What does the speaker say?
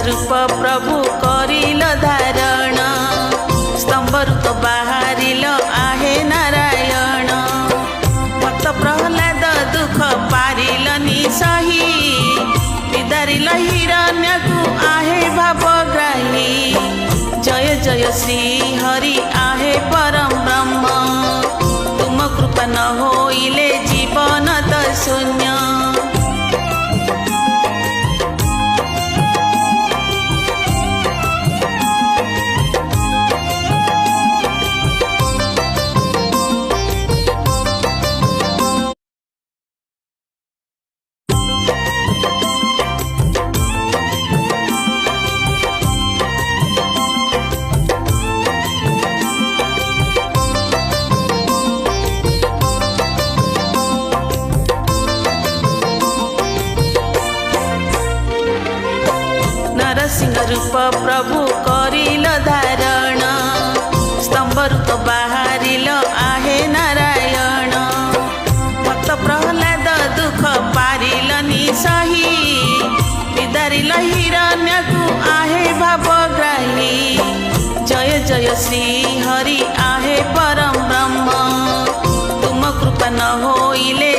रूप प्रभु करिल धारण, स्तंभरु तो बाहरिल आहे नारायण। भक्त प्रहलाद दुख पारिलनि सही, विदारिल हिरण्यकु आहे भावग्राही। जय जय श्री हरि आहे परम ब्रह्म, तुम कृपा न होइले जीवन त शून्य। नरसिंह रूप प्रभु करिल धारण, स्तंभरु तो बाहरिल आहे नारायण। भक्त प्रहलाद दुख पारिलनि सही, विदारिल हिरण्यकु आहे भावग्राही। जय जय श्री हरि आहे परम ब्रह्म, तुम कृपा न होइले